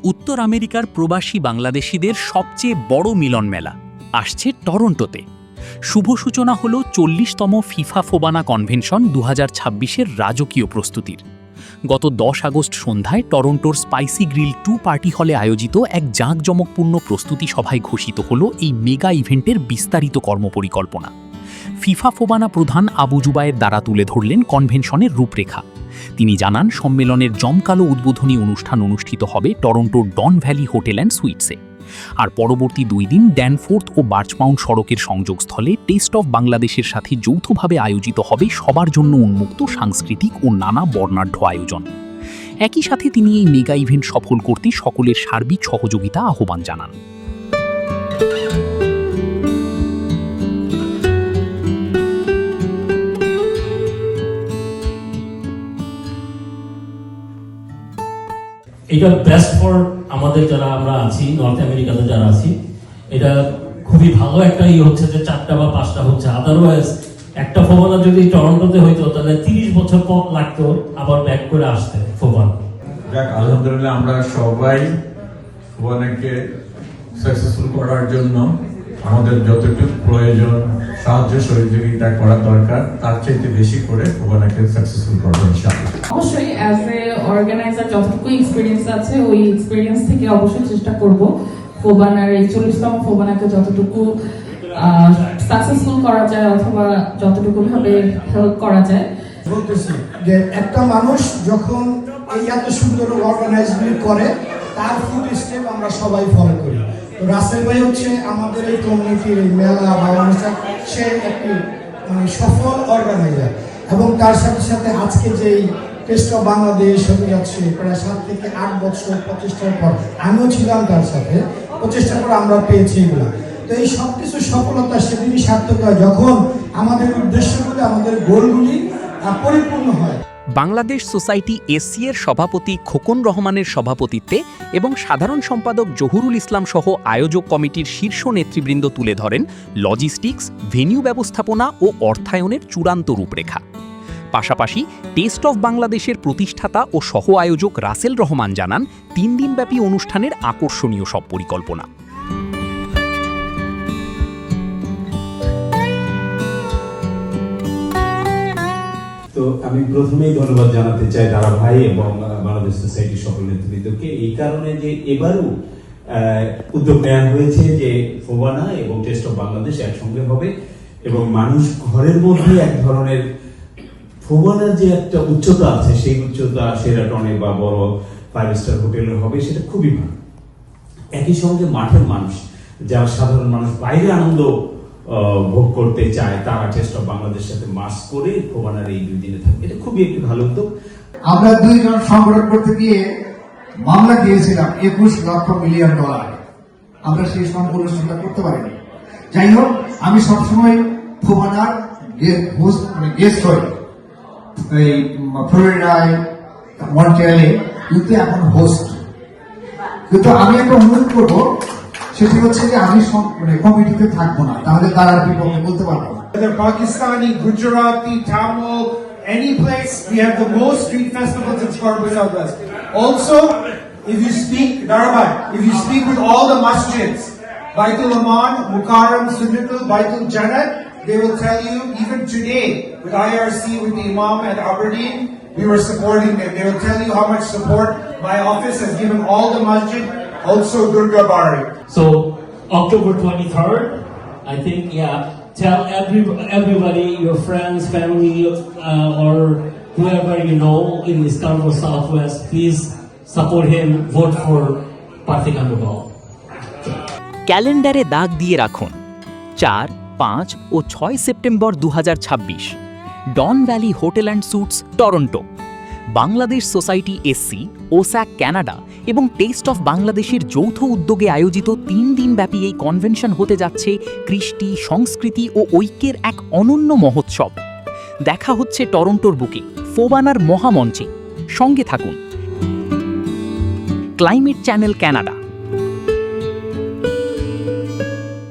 উত্তর আমেরিকার প্রবাসী বাংলাদেশিদের সবচেয়ে বড় মিলন মেলা আসছে টরন্টোতে। শুভ সূচনা হল 40তম ফিফা ফোবানা কনভেনশন 2026-এর রাজকীয় প্রস্তুতির। গত 10 আগস্ট সন্ধ্যায় টরন্টোর স্পাইসি গ্রিল 2 পার্টি হলে আয়োজিত এক জাঁকজমকপূর্ণ প্রস্তুতি সভায় ঘোষিত হল এই মেগা ইভেন্টের বিস্তারিত কর্মপরিকল্পনা। ফিফা ফোবানা প্রধান আবু জুবায়ের দ্বারা তুলে ধরলেন কনভেনশনের রূপরেখা। তিনি জানান, সম্মেলনের জমকালো উদ্বোধনী অনুষ্ঠান অনুষ্ঠিত হবে টরন্টোর ডন ভ্যালি হোটেল অ্যান্ড সুইটসে। আর পরবর্তী 2 দিন ড্যানফোর্থ ও বার্চমাউন্ট সড়কের সংযোগস্থলে টেস্ট অফ বাংলাদেশের সাথে যৌথভাবে আয়োজিত হবে সবার জন্য উন্মুক্ত সাংস্কৃতিক ও নানা বর্ণাঢ্য আয়োজন। একই সাথে তিনি এই মেগা ইভেন্ট সফল করতে সকলের সার্বিক সহযোগিতা আহ্বান জানান। এটা বেস্ট ফর আমাদের যারা আমরা আছি নর্থ আমেরিকাতে যারা আছি, এটা খুবই ভালো একটা হচ্ছে যে 4টা বা 5টা হচ্ছে। আদারওয়াইজ একটা ফোবানা যদি টরন্টোতে হইতো তাহলে 30 বছর পর লাগতো আবার ব্যাক করে আসতে ফোবানা। আলহামদুলিল্লাহ আমরা সবাই ফোবানাকে সাকসেসফুল করার জন্য আমাদের যতটুকু প্রয়োজন সাহায্য সহযোগিতা করা দরকার তার চাইতে বেশি করে ফোবানাকে সাকসেসফুল করবো ইনশাআল্লাহ। অবশ্যই অ্যাজ এ অর্গানাইজার যতটুকু এক্সপিরিয়েন্স আছে ওই এক্সপিরিয়েন্স থেকে অবশ্যই চেষ্টা করব ফোবানার এই 40তম ফোবানাকে যতটুকু সাকসেসফুল করা যায় অথবা যতটুকু ভাবে হেল্প করা যায়। বলতেছি যে একটা মানুষ যখন এই এত সুন্দর অর্গানাইজমেন্ট করে তার ফুড স্টেপ আমরা সবাই ফলো করি। তো রাসেল ভাই হচ্ছে আমাদের এই কমিউনিটির এই মেলা বা অনুষ্ঠান সে একটি সফল অর্গানাইজার, এবং তার সাথে সাথে আজকে যেই টেস্ট অফ বাংলাদেশ হতে যাচ্ছে প্রায় 7 থেকে 8 বছর প্রচেষ্টার পর, আমিও ছিলাম তার সাথে, প্রচেষ্টা করে আমরা পেয়েছি এগুলো। তো এই সব কিছু সফলতা সেদিনই সার্থক হয় যখন আমাদের উদ্দেশ্যগুলি, আমাদের গোলগুলি পরিপূর্ণ হয়। বাংলাদেশ সোসাইটি এসসি এর সভাপতি খোকন রহমানের সভাপতিত্বে এবং সাধারণ সম্পাদক জহুরুল ইসলাম সহ আয়োজক কমিটির শীর্ষ নেতৃবৃন্দ তুলে ধরেন লজিস্টিক্স, ভেন্যু ব্যবস্থাপনা ও অর্থায়নের চূড়ান্ত রূপরেখা। পাশাপাশি টেস্ট অফ বাংলাদেশের প্রতিষ্ঠাতা ও সহ আয়োজক রাসেল রহমান জানান 3 দিনব্যাপী অনুষ্ঠানের আকর্ষণীয় সব পরিকল্পনা। তো আমি প্রথমেই ধন্যবাদ জানাতে চাই দারা ভাই এবং বাংলাদেশ সোসাইটির সকল নেতৃবৃন্দকে এই কারণে যে এবারও উদ্যোগ নেওয়া হয়েছে যে ফোবানা এবং টেস্ট অফ বাংলাদেশ একসঙ্গে হবে এবং মানুষ ঘরের মধ্যে এক ধরনের ফোবানার যে একটা উচ্চতা আছে সেই উচ্চতা শেরাটনে বা বড় 5 স্টার হোটেলে হবে, সেটা খুবই ভালো। একই সঙ্গে মাঠের মানুষ, যারা সাধারণ মানুষ বাইরে আনন্দ ভোগ করতে চায়, তারা টেস্ট অফ বাংলাদেশের সাথে মাস করে ফোবানার এই 2 দিনে থাকবে। এটা খুবই একটি ভালো উদ্যোগ। আমরা 2 জন সংগঠন করতে গিয়ে মামলা দিয়েছিলাম $21 লক্ষ মিলিয়ন। আমরা সেই অনুষ্ঠানটা করতে পারিনি। যাই হোক, আমি সবসময় ফোবানার গেস্ট হই এই ফ্লোরিডায়, মন্ট্রিয়ালে, কিন্তু এখন হোস্ট। কিন্তু আমি একটা অনুরোধ করবো, সেটি হচ্ছে যে আমি কমিটিতে থাকবো না, তাহলে তারা বিপক্ষে বলতে পারবো না। Whether Pakistani, Gujarati, Tamil, any place, we have the most street festivals in Scarborough Southwest. Also, if you speak Darabai, if you speak with all the masjids, Baitul Aman, Mukarram, Sunnatul, Baitul Jannat, they will tell you, even today, with IRC, with the Imam at Aberdeen, we were supporting them. They will tell you how much support my office has given all the masjid, also Durga Bari. So October 23rd, I think, tell everybody, your friends, family, or whoever you know in Scarborough Southwest, please support him, vote for Parthik Anugal. ক্যালেন্ডারে দাগ দিয়ে রাখুন 4, 5 ও 6 September 2026, Don Valley Hotel and Suites, Toronto. Bangladesh Society SC, ওস্যাক Canada এবং taste of বাংলাদেশের যৌথ উদ্যোগে আয়োজিত 3 দিনব্যাপী এই কনভেনশন হতে যাচ্ছে কৃষ্টি, সংস্কৃতি ও ঐক্যের এক অনন্য মহোৎসব। দেখা হচ্ছে টরন্টোর বুকে ফোবানার মহামঞ্চে। সঙ্গে থাকুন। Climate channel Canada.